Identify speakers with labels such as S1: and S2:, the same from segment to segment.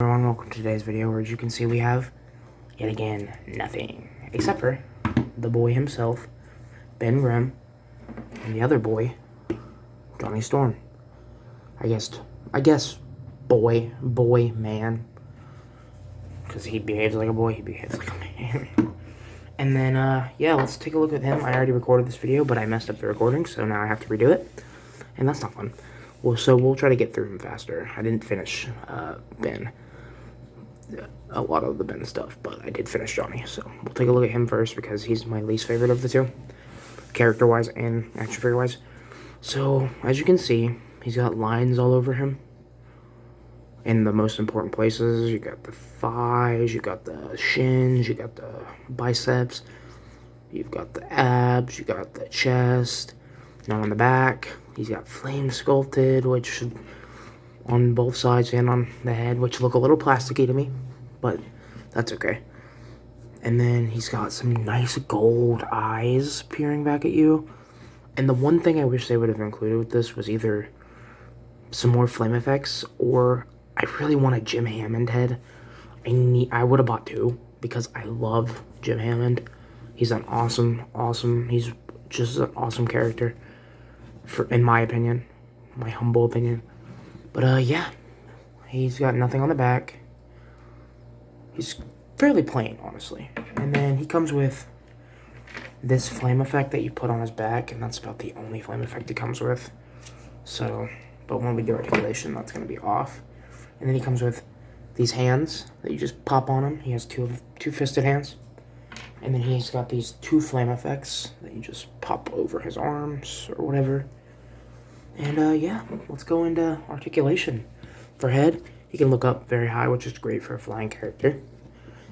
S1: Everyone, welcome to today's video, where as you can see we have, yet again, nothing. Except for the boy himself, Ben Grimm, and the other boy, Johnny Storm. I guess, boy, man. Because he behaves like a boy, he behaves like a man. And then, yeah, let's take a look at him. I already recorded this video, but I messed up the recording, so now I have to redo it. And that's not fun. Well, so we'll try to get through him faster. I didn't finish, Ben. A lot of the Ben stuff, but I did finish Johnny, so we'll take a look at him first because he's my least favorite of the two, character-wise and action figure-wise. So, as you can see, he's got lines all over him in the most important places. You got the thighs, you got the shins, you got the biceps, you've got the abs, you got the chest. Now on the back, he's got flame sculpted, which on both sides and on the head, which look a little plasticky to me, but that's okay. And then he's got some nice gold eyes peering back at you. And the one thing I wish they would have included with this was either some more flame effects, or I really want a Jim Hammond head. I would have bought two because I love Jim Hammond. He's an he's just an awesome character, in my opinion, my humble opinion. But, yeah, he's got nothing on the back. He's fairly plain, honestly. And then he comes with this flame effect that you put on his back, and that's about the only flame effect he comes with. So, but when we do articulation, that's going to be off. And then he comes with these hands that you just pop on him. He has two-fisted hands. And then he's got these two flame effects that you just pop over his arms or whatever. And, yeah, let's go into articulation. For head, he can look up very high, which is great for a flying character.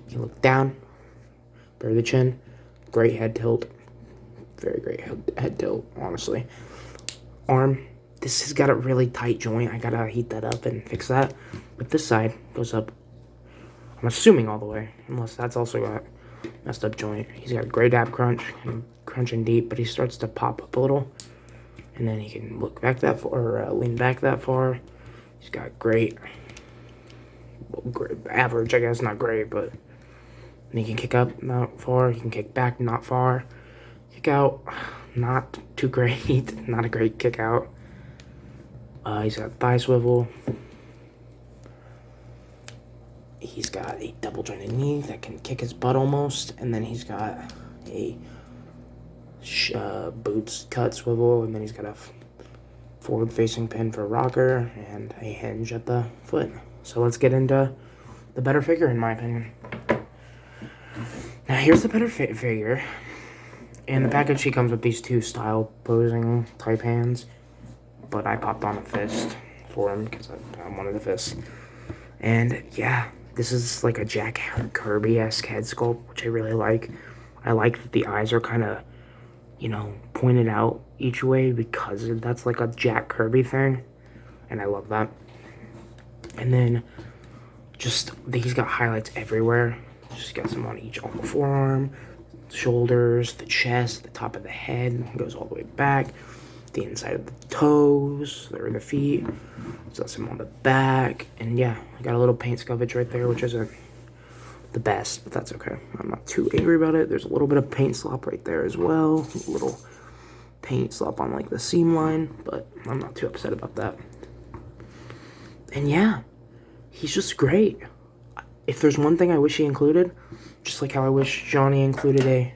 S1: He can look down, bury the chin, great head tilt. Very great head tilt, honestly. Arm, this has got a really tight joint. I gotta heat that up and fix that. But this side goes up, I'm assuming all the way, unless that's also got messed up joint. He's got a great ab crunch, and crunching deep, but he starts to pop up a little. And then he can look back that far, or lean back that far. He's got great, average, I guess, not great, but he can kick up not far. He can kick back not far. Kick out, not too great, not a great kick out. He's got thigh swivel. He's got a double jointed knee that can kick his butt almost, and then he's got a boots cut swivel, and then he's got a forward facing pin for rocker and a hinge at the foot. So let's get into the better figure, in my opinion. Now here's the better figure. In the package he comes with these two style posing type hands, but I popped on a fist for him because I wanted a fist. And yeah, this is like a Jack Kirby-esque head sculpt, which I really like. I like that the eyes are kind of, pointed out each way because that's like a Jack Kirby thing, and I love that. And then he's got highlights everywhere. Just got some on on the forearm, shoulders, the chest, the top of the head, goes all the way back, the inside of the toes, or the feet. So got some on the back, and yeah, I got a little paint scuffage right there, which isn't the best, but that's okay. I'm not too angry about it. There's a little bit of paint slop right there as well. A little paint slop on like the seam line, but I'm not too upset about that. And yeah, he's just great. If there's one thing I wish he included, just like how I wish Johnny included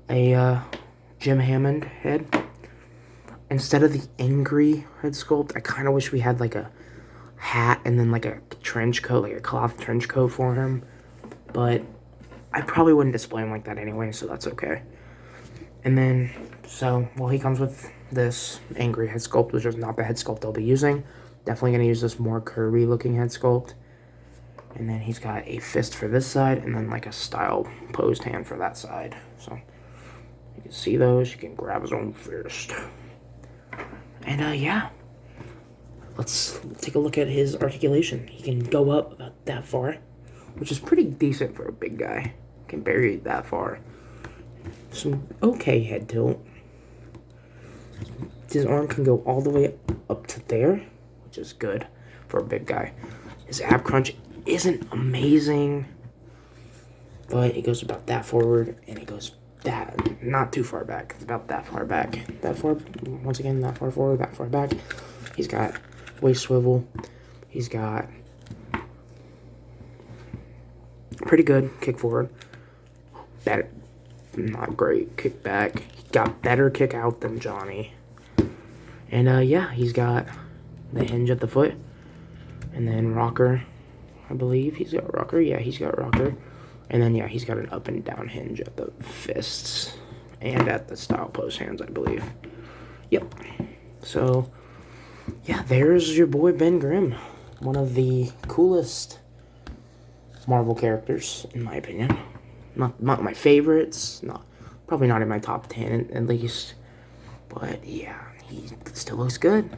S1: a Jim Hammond head, instead of the angry head sculpt, I kind of wish we had like a hat and then like a trench coat, like a cloth trench coat for him. But I probably wouldn't display him like that anyway, so that's okay. And then, he comes with this angry head sculpt, which is not the head sculpt I'll be using. Definitely going to use this more Kirby-looking head sculpt. And then he's got a fist for this side, and then like a style posed hand for that side. So you can see those. You can grab his own fist. And yeah, let's take a look at his articulation. He can go up about that far, which is pretty decent for a big guy. Can bury it that far. Some okay head tilt. His arm can go all the way up to there, which is good for a big guy. His ab crunch isn't amazing, but it goes about that forward, and it goes that, not too far back. It's about that far back. That far, once again, that far forward, that far back. He's got waist swivel. He's got pretty good kick forward. Better, not great kick back. He got better kick out than Johnny. And yeah, he's got the hinge at the foot. And then rocker, I believe he's got rocker. Yeah, he's got rocker. And then, yeah, he's got an up and down hinge at the fists and at the style post hands, I believe. Yep. So, yeah, there's your boy Ben Grimm. One of the coolest Marvel characters, in my opinion. Not my favorites. Probably not in my top 10, at least. But, yeah, he still looks good.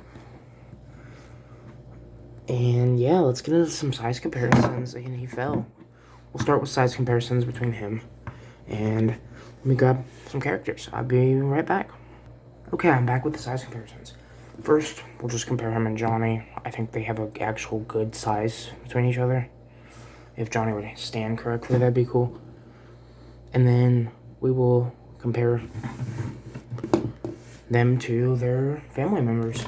S1: And, yeah, let's get into some size comparisons. And he fell. We'll start with size comparisons between him, and let me grab some characters. I'll be right back. Okay, I'm back with the size comparisons. First, we'll just compare him and Johnny. I think they have an actual good size between each other. If Johnny would stand correctly, that'd be cool. And then we will compare them to their family members.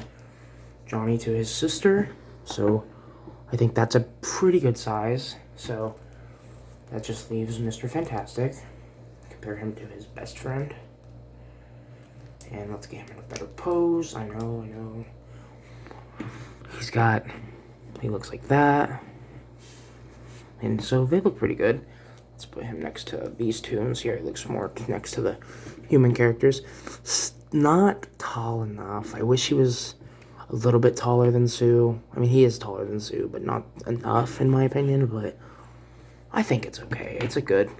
S1: Johnny to his sister, so I think that's a pretty good size. So that just leaves Mr. Fantastic. Compare him to his best friend. And let's get him in a better pose. I know. He looks like that. And so they look pretty good. Let's put him next to these two and see how he looks more next to the human characters. Not tall enough. I wish he was a little bit taller than Sue. I mean, he is taller than Sue, but not enough in my opinion, but I think it's okay. It's a good...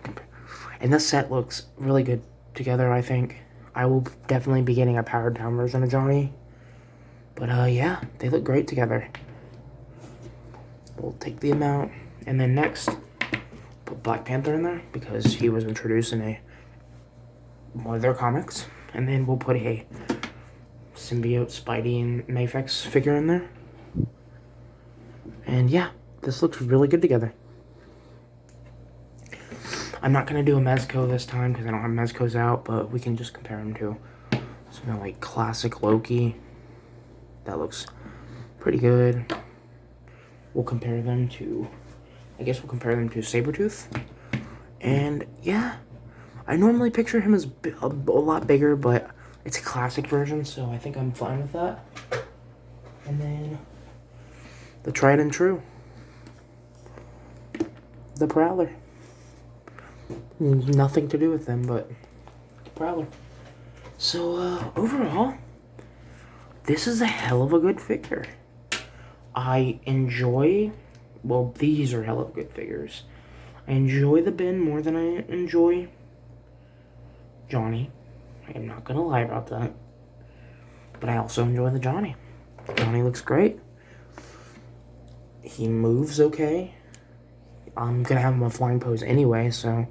S1: And this set looks really good together, I think. I will definitely be getting a powered down version of Johnny. But, yeah, they look great together. We'll take the amount. And then next, put Black Panther in there because he was introduced in one of their comics. And then we'll put a symbiote Spidey and Mafex figure in there. And, yeah, this looks really good together. I'm not going to do a Mezco this time because I don't have Mezcos out, but we can just compare them to something like classic Loki. That looks pretty good. We'll compare them to Sabretooth. And yeah, I normally picture him as a lot bigger, but it's a classic version, so I think I'm fine with that. And then the tried and true, the Prowler. Nothing to do with them, but Prowler. So, overall, this is a hell of a good figure. These are hell of good figures. I enjoy the Ben more than I enjoy Johnny. I am not gonna lie about that. But I also enjoy the Johnny. Johnny looks great. He moves okay. I'm gonna have him a flying pose anyway, so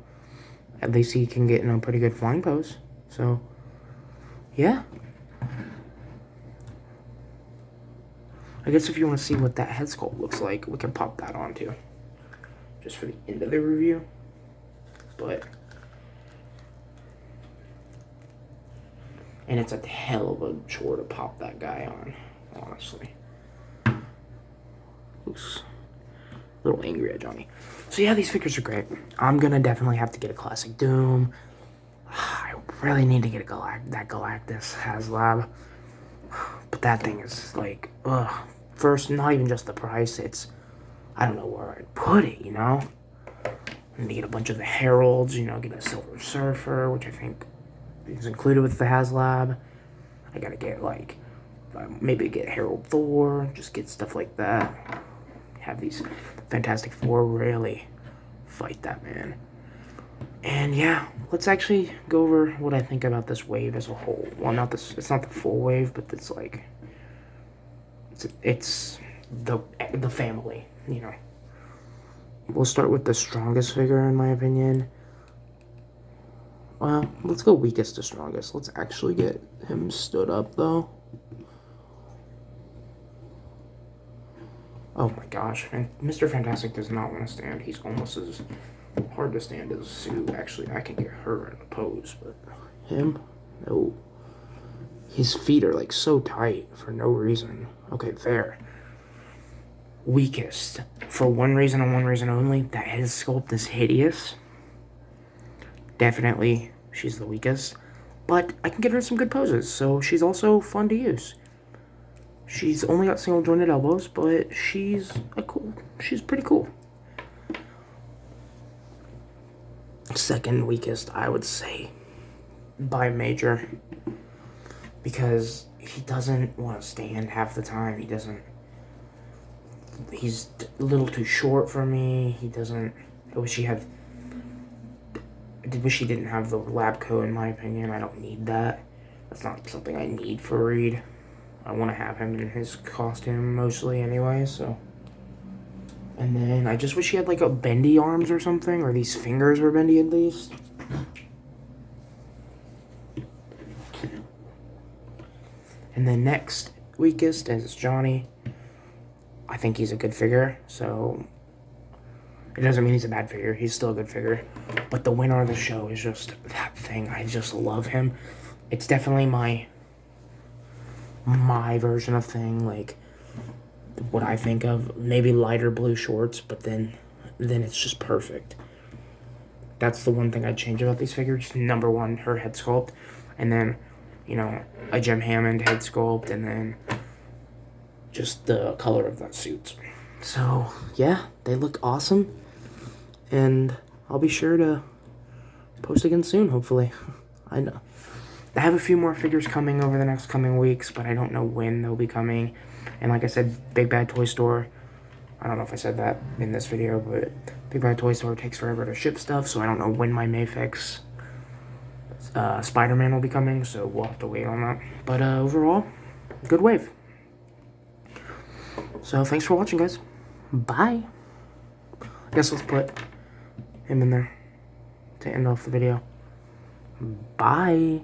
S1: at least he can get in a pretty good flying pose. So, yeah. I guess if you want to see what that head sculpt looks like, we can pop that on too. Just for the end of the review. But, and it's a hell of a chore to pop that guy on, honestly. Looks a little angry at Johnny. So yeah, these figures are great. I'm gonna definitely have to get a Classic Doom. I really need to get that Galactus HasLab. But that thing is like, ugh. First, not even just the price, I don't know where I'd put it, you know? I need to get a bunch of the Heralds, get a Silver Surfer, which I think is included with the HasLab. I gotta get, maybe get Herald Thor, just get stuff like that. Have these Fantastic Four really fight that man. And yeah, let's actually go over what I think about this wave as a whole. Well, it's not the full wave, but it's the family, We'll start with the strongest figure, in my opinion. Well, let's go weakest to strongest. Let's actually get him stood up, though. Oh my gosh, Mr. Fantastic does not want to stand. He's almost as hard to stand as Sue. Actually, I can get her in a pose, but him, no. His feet are like so tight for no reason. Okay, there. Weakest. For one reason and one reason only, that head sculpt is hideous. Definitely, she's the weakest. But I can get her some good poses, so she's also fun to use. She's only got single jointed elbows, but she's pretty cool. Second weakest, I would say, by Major. Because he doesn't want to stand half the time. He's a little too short for me. I wish he didn't have the lab coat, in my opinion. I don't need that. That's not something I need for Reed. I want to have him in his costume mostly anyway, so. And then I just wish he had like a bendy arms or something, or these fingers were bendy at least. And then next weakest is Johnny. I think he's a good figure, so it doesn't mean he's a bad figure. He's still a good figure. But the winner of the show is just that thing. I just love him. It's definitely my version of thing, like what I think of. Maybe lighter blue shorts, but then it's just perfect. That's the one thing I'd change about these figures. Number one, her head sculpt, and then, you know, a Jim Hammond head sculpt, and then just the color of that suit. So, yeah, they look awesome, and I'll be sure to post again soon, hopefully. I know. I have a few more figures coming over the next coming weeks, but I don't know when they'll be coming. And like I said, Big Bad Toy Store, I don't know if I said that in this video, but Big Bad Toy Store takes forever to ship stuff, so I don't know when my Mafex Spider-Man will be coming, so we'll have to wait on that. But overall, good wave. So thanks for watching, guys. Bye. I guess let's put him in there to end off the video. Bye.